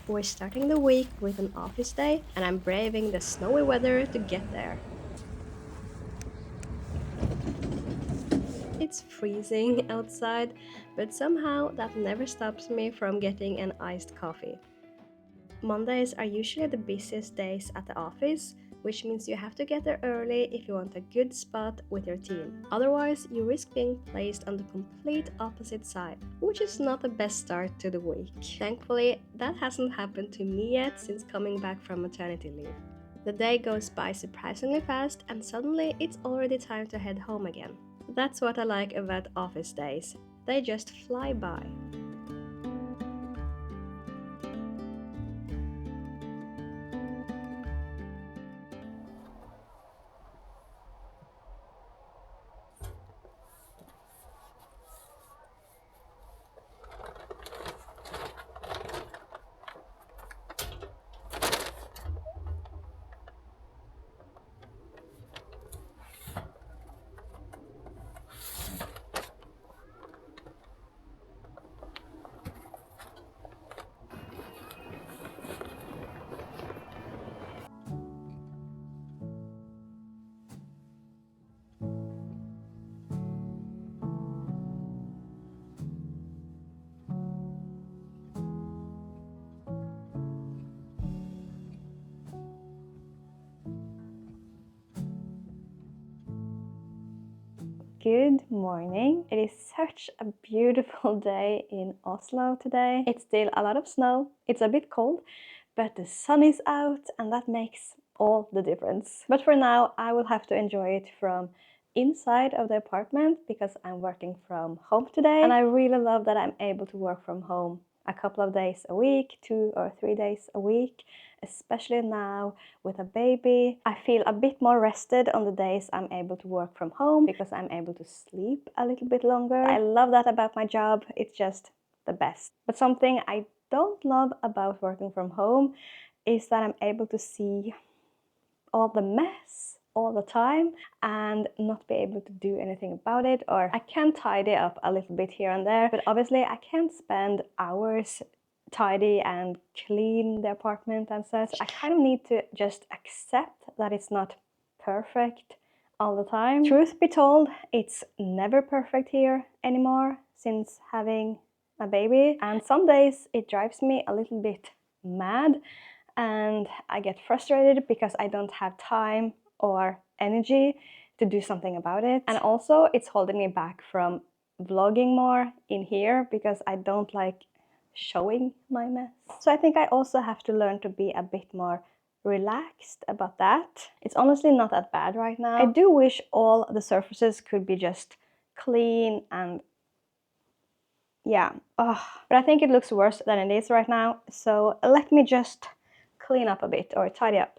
We're starting the week with an office day, and I'm braving the snowy weather to get there. It's freezing outside, but somehow that never stops me from getting an iced coffee. Mondays are usually the busiest days at the office, which means you have to get there early if you want a good spot with your team. Otherwise, you risk being placed on the complete opposite side, which is not the best start to the week. Thankfully, that hasn't happened to me yet since coming back from maternity leave. The day goes by surprisingly fast, and suddenly it's already time to head home again. That's what I like about office days. They just fly by. Good morning. It is such a beautiful day in Oslo today. It's still a lot of snow. It's a bit cold, but the sun is out and that makes all the difference. But for now, I will have to enjoy it from inside of the apartment because I'm working from home today. And I really love that I'm able to work from home a couple of days a week, 2 or 3 days a week, especially now with a baby. I feel a bit more rested on the days I'm able to work from home because I'm able to sleep a little bit longer. I love that about my job. It's just the best. But something I don't love about working from home is that I'm able to see all the mess all the time and not be able to do anything about it, or I can tidy up a little bit here and there, but obviously I can't spend hours tidy and clean the apartment and such. I kind of need to just accept that it's not perfect all the time. Truth be told, it's never perfect here anymore since having a baby, and some days it drives me a little bit mad and I get frustrated because I don't have time or energy to do something about it. And also it's holding me back from vlogging more in here because I don't like showing my mess. So I think I also have to learn to be a bit more relaxed about that. It's honestly not that bad right now. I do wish all the surfaces could be just clean and yeah. But I think it looks worse than it is right now. So let me just clean up a bit or tidy up.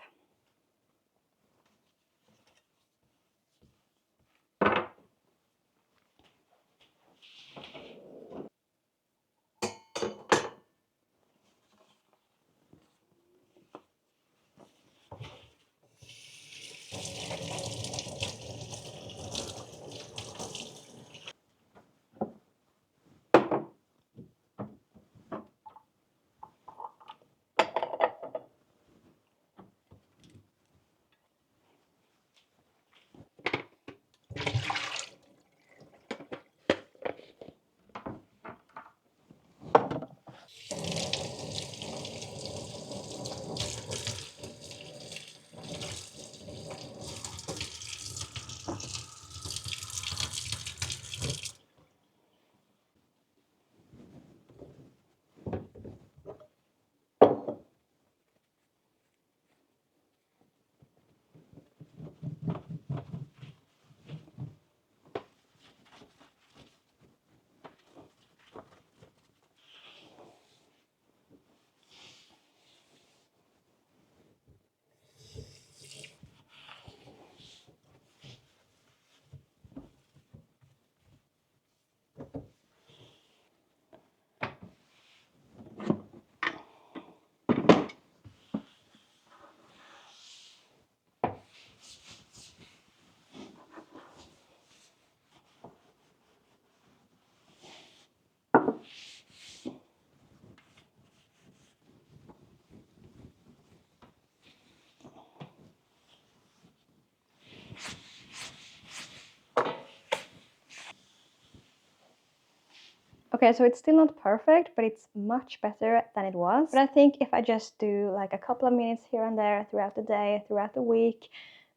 Okay, so it's still not perfect, but it's much better than it was. But I think if I just do like a couple of minutes here and there throughout the day, throughout the week,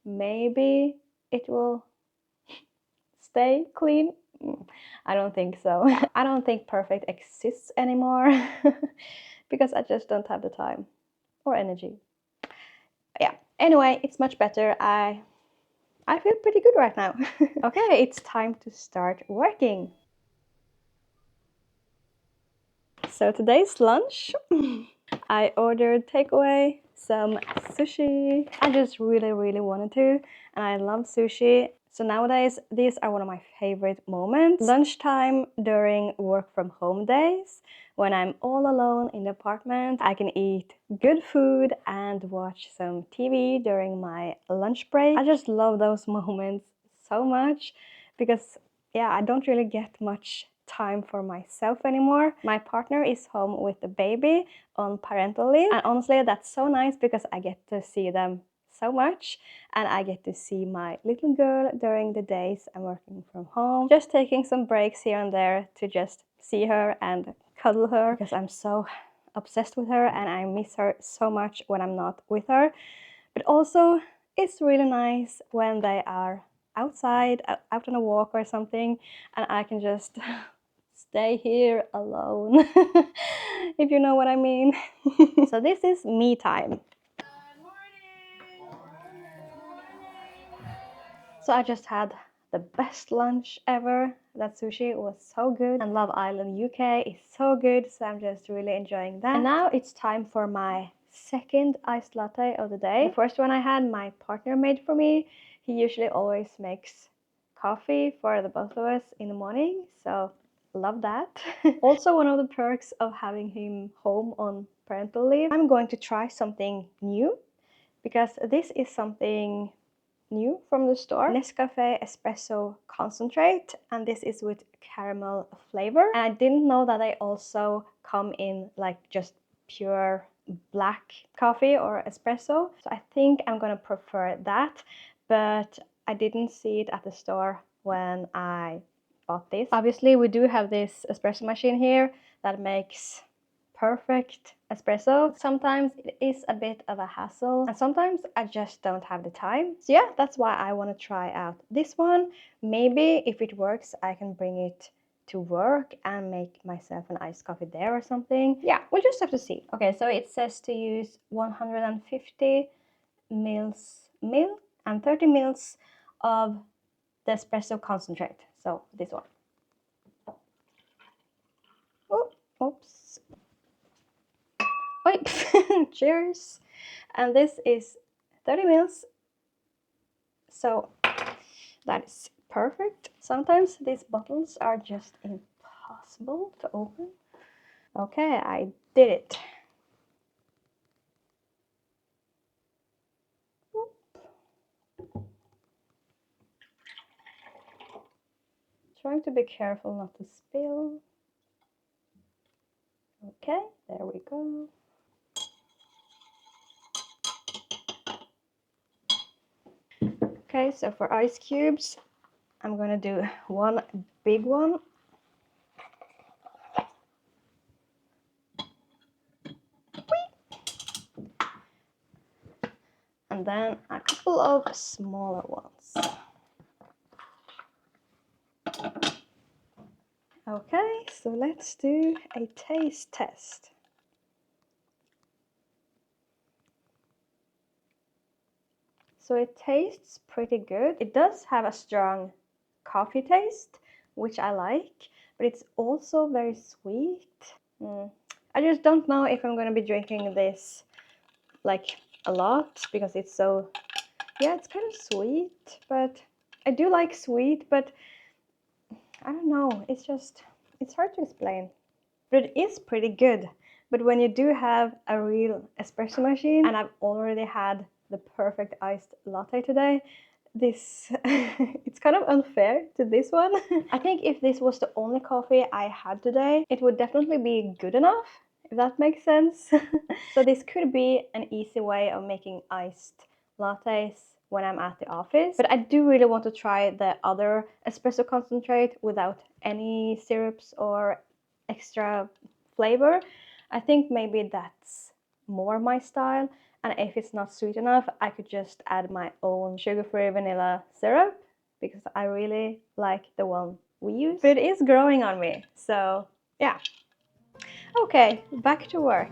maybe it will stay clean. I don't think so. I don't think perfect exists anymore because I just don't have the time or energy. Yeah, anyway, it's much better. I feel pretty good right now. Okay, it's time to start working. So today's lunch, I ordered takeaway, some sushi. I just really wanted to, and I love sushi. So nowadays, these are one of my favorite moments. Lunchtime during work from home days, when I'm all alone in the apartment, I can eat good food and watch some TV during my lunch break. I just love those moments so much because, yeah, I don't really get much time for myself anymore. My partner is home with the baby on parental leave, and honestly that's so nice because I get to see them so much, and I get to see my little girl during the days I'm working from home, just taking some breaks here and there to just see her and cuddle her because I'm so obsessed with her and I miss her so much when I'm not with her. But also it's really nice when they are outside, out on a walk or something, and I can just stay here alone, if you know what I mean. So this is me time. So I just had the best lunch ever. That sushi was so good, and Love Island UK is so good, so I'm just really enjoying that. And now it's time for my second iced latte of the day. The first one I had, my partner made for me. He usually always makes coffee for the both of us in the morning, so love that. Also, one of the perks of having him home on parental leave, I'm going to try something new because this is something new from the store. Nescafe espresso concentrate, and this is with caramel flavor. And I didn't know that they also come in like just pure black coffee or espresso, so I think I'm gonna prefer that, but I didn't see it at the store when I bought this. Obviously we do have this espresso machine here that makes perfect espresso. Sometimes it is a bit of a hassle, and sometimes I just don't have the time. So yeah, that's why I want to try out this one. Maybe if it works, I can bring it to work and make myself an iced coffee there or something. Yeah, we'll just have to see. Okay, so it says to use 150 mils milk and 30 mils of the espresso concentrate. So this one. Oh, oops. Wait, cheers. And this is 30 mils, so that is perfect. Sometimes these bottles are just impossible to open. Okay, I did it. Trying to be careful not to spill. Okay, there we go. Okay, so for ice cubes, I'm gonna do one big one. And then a couple of smaller ones. Okay, so let's do a taste test. So it tastes pretty good. It does have a strong coffee taste, which I like, but it's also very sweet. I just don't know if I'm gonna be drinking this like a lot because it's so, yeah, it's kind of sweet, but I do like sweet, but I don't know, it's just, it's hard to explain. But it is pretty good. But when you do have a real espresso machine, and I've already had the perfect iced latte today, this it's kind of unfair to this one. I think if this was the only coffee I had today, it would definitely be good enough, if that makes sense. So this could be an easy way of making iced lattes when I'm at the office. But I do really want to try the other espresso concentrate without any syrups or extra flavor. I think maybe that's more my style. And if it's not sweet enough, I could just add my own sugar-free vanilla syrup because I really like the one we use. But it is growing on me, so yeah. Okay, back to work.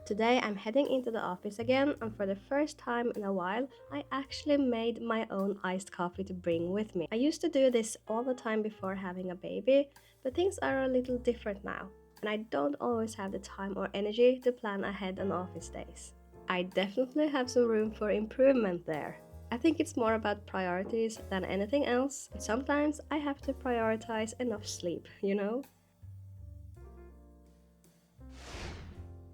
Today I'm heading into the office again, and for the first time in a while I actually made my own iced coffee to bring with me. I used to do this all the time before having a baby, but things are a little different now, and I don't always have the time or energy to plan ahead on office days. I definitely have some room for improvement there. I think it's more about priorities than anything else, but sometimes I have to prioritize enough sleep, you know?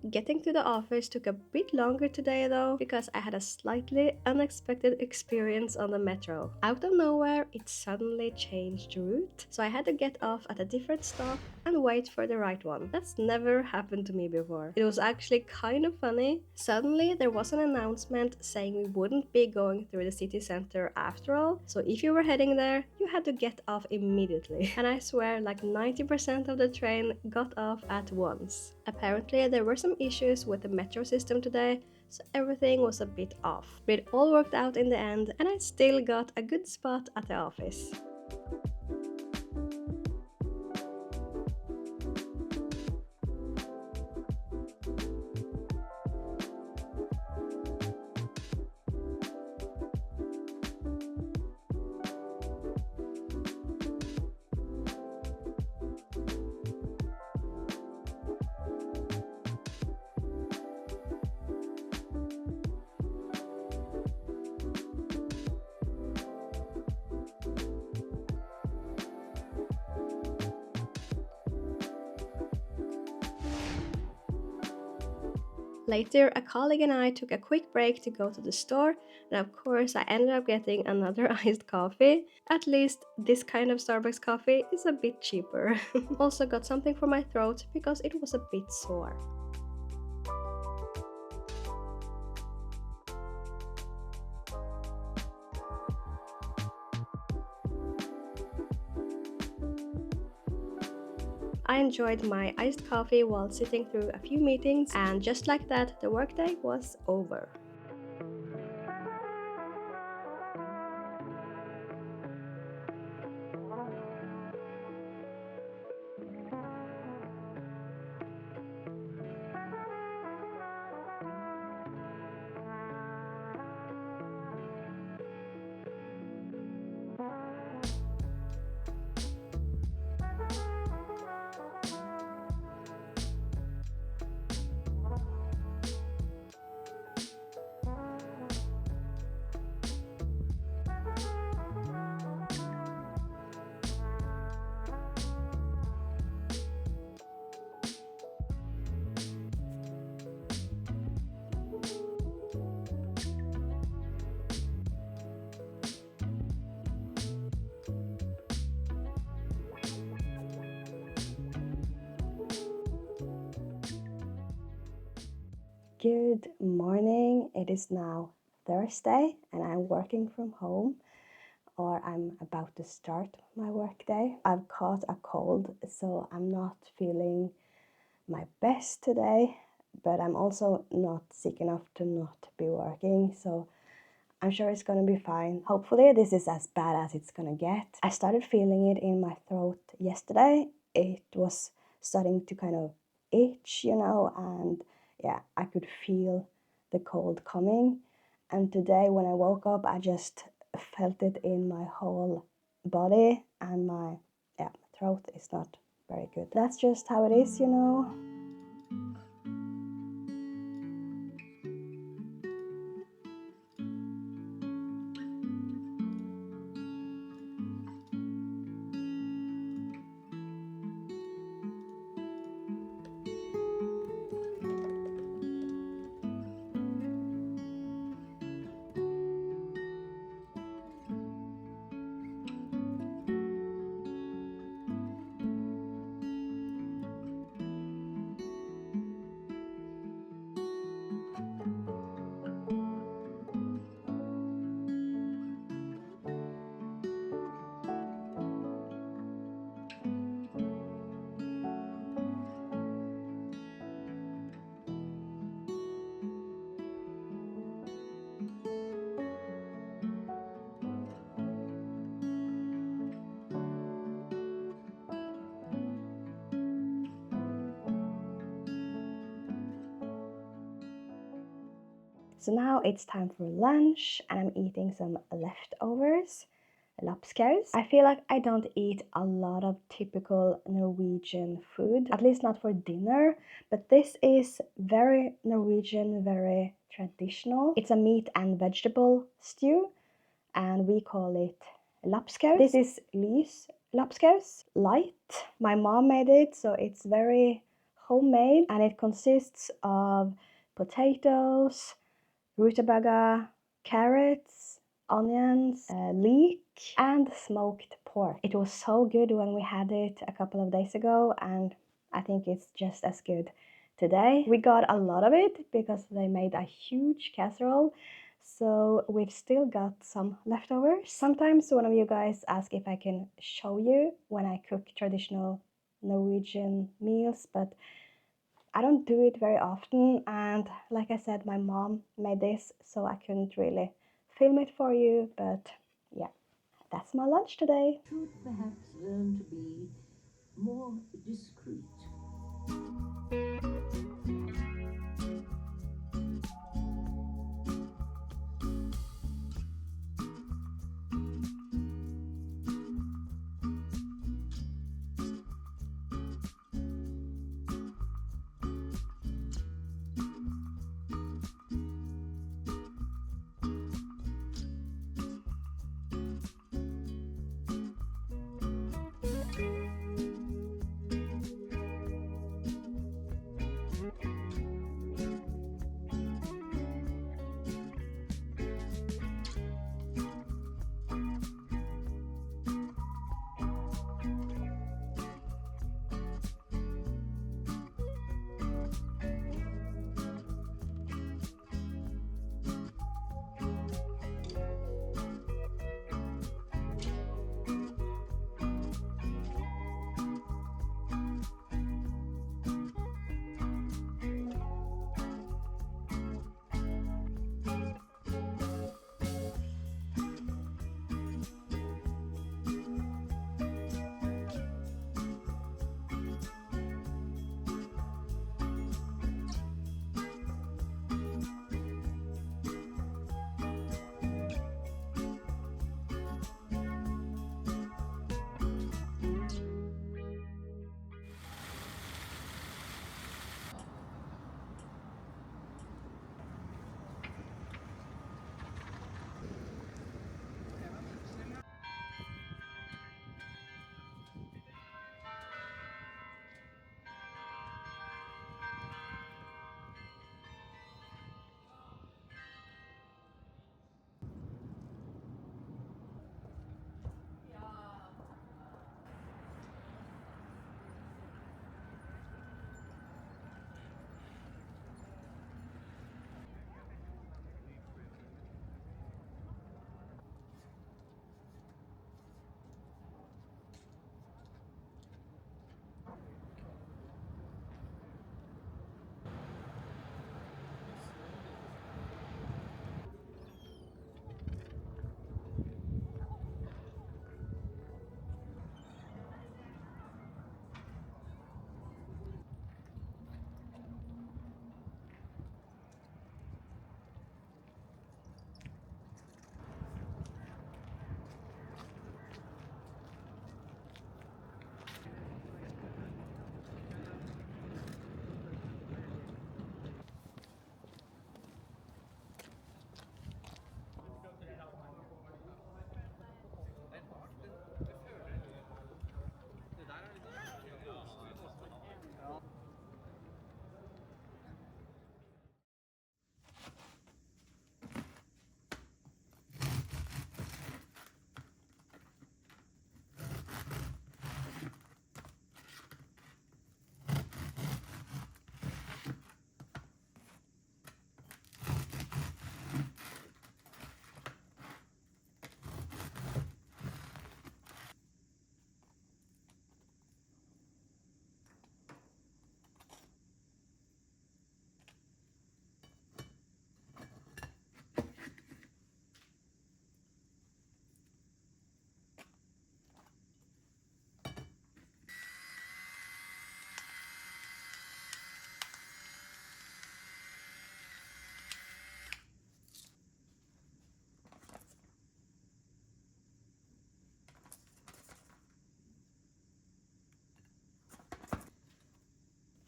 Getting to the office took a bit longer today though, because I had a slightly unexpected experience on the metro. Out of nowhere, it suddenly changed route, so I had to get off at a different stop and wait for the right one. That's never happened to me before. It was actually kind of funny. Suddenly, there was an announcement saying we wouldn't be going through the city center after all, so if you were heading there, you had to get off immediately. And I swear, like 90% of the train got off at once. Apparently, there were some issues with the metro system today, so everything was a bit off. But it all worked out in the end, and I still got a good spot at the office. Later, a colleague and I took a quick break to go to the store, and of course I ended up getting another iced coffee. At least this kind of Starbucks coffee is a bit cheaper. Also got something for my throat because it was a bit sore. I enjoyed my iced coffee while sitting through a few meetings, and just like that, the workday was over. Good morning. It is now Thursday and I'm working from home, or I'm about to start my workday. I've caught a cold, so I'm not feeling my best today, but I'm also not sick enough to not be working, so I'm sure it's gonna be fine. Hopefully this is as bad as it's gonna get. I started feeling it in my throat yesterday. It was starting to kind of itch, and yeah, I could feel the cold coming. And today when I woke up, I just felt it in my whole body, and my throat is not very good. That's just how it is. So now it's time for lunch, and I'm eating some leftovers, Lapskaus. I feel like I don't eat a lot of typical Norwegian food, at least not for dinner, but this is very Norwegian, very traditional. It's a meat and vegetable stew, and we call it Lapskaus. This is lys Lapskaus, light. My mom made it, so it's very homemade, and it consists of potatoes, rutabaga, carrots, onions, leek, and smoked pork. It was so good when we had it a couple of days ago, and I think it's just as good today. We got a lot of it because they made a huge casserole, so we've still got some leftovers. Sometimes one of you guys ask if I can show you when I cook traditional Norwegian meals, but I don't do it very often, and like I said, my mom made this, so I couldn't really film it for you, but yeah, that's my lunch today. Should perhaps learn to be more discreet.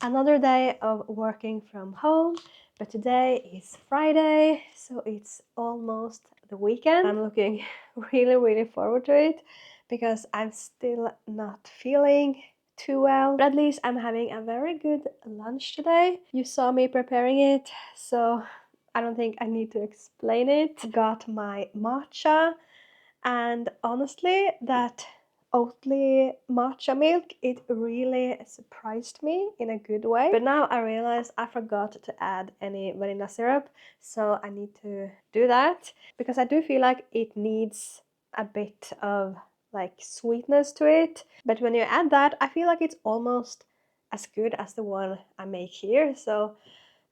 Another day of working from home, but today is Friday, so it's almost the weekend. I'm looking really forward to it because I'm still not feeling too well, but at least I'm having a very good lunch today. You saw me preparing it, so I don't think I need to explain it. Got my matcha, and honestly, that Oatly matcha milk, it really surprised me in a good way. But now I realize I forgot to add any vanilla syrup, so I need to do that because I do feel like it needs a bit of like sweetness to it. But when you add that, I feel like it's almost as good as the one I make here, so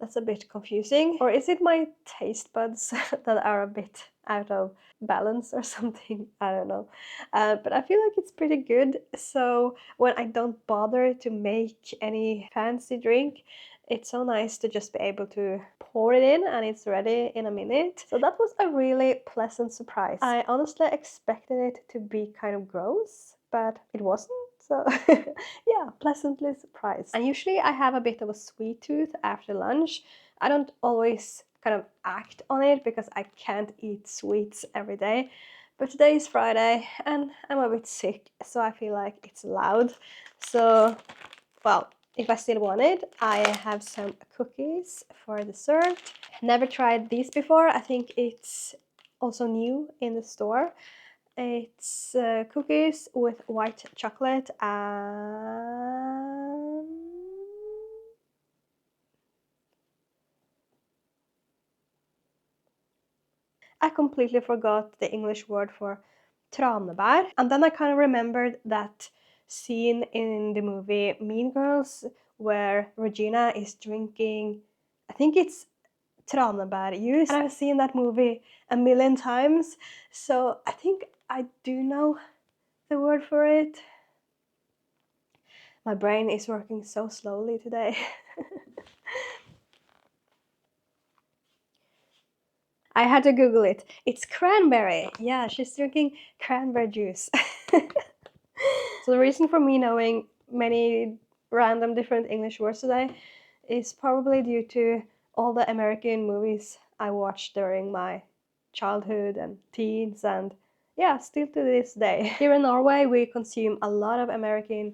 that's a bit confusing. Or is it my taste buds that are a bit out of balance or something? I don't know. But I feel like it's pretty good. So when I don't bother to make any fancy drink, it's so nice to just be able to pour it in and it's ready in a minute. So that was a really pleasant surprise. I honestly expected it to be kind of gross, but it wasn't. So yeah, pleasantly surprised. And usually I have a bit of a sweet tooth after lunch. I don't always kind of act on it because I can't eat sweets every day. But today is Friday and I'm a bit sick, so I feel like it's allowed. So, well, if I still want it, I have some cookies for dessert. Never tried these before. I think it's also new in the store. It's cookies with white chocolate and I completely forgot the English word for tranebær. And then I kind of remembered that scene in the movie Mean Girls where Regina is drinking, I think it's tranebær juice. And I've seen that movie a million times, so I think I do know the word for it. My brain is working so slowly today. I had to Google it. It's cranberry. Yeah, she's drinking cranberry juice. So the reason for me knowing many random different English words today is probably due to all the American movies I watched during my childhood and teens, and yeah, still to this day. Here in Norway, we consume a lot of American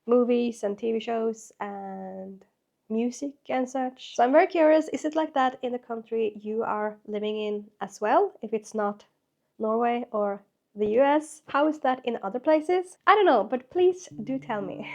movies and TV shows and music and such. So I'm very curious, is it like that in the country you are living in as well, if it's not Norway or the US? How is that in other places? I don't know, but please do tell me.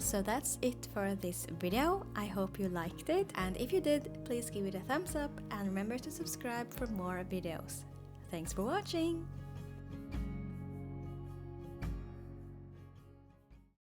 So that's it for this video. I hope you liked it, and if you did, please give it a thumbs up and remember to subscribe for more videos. Thanks for watching!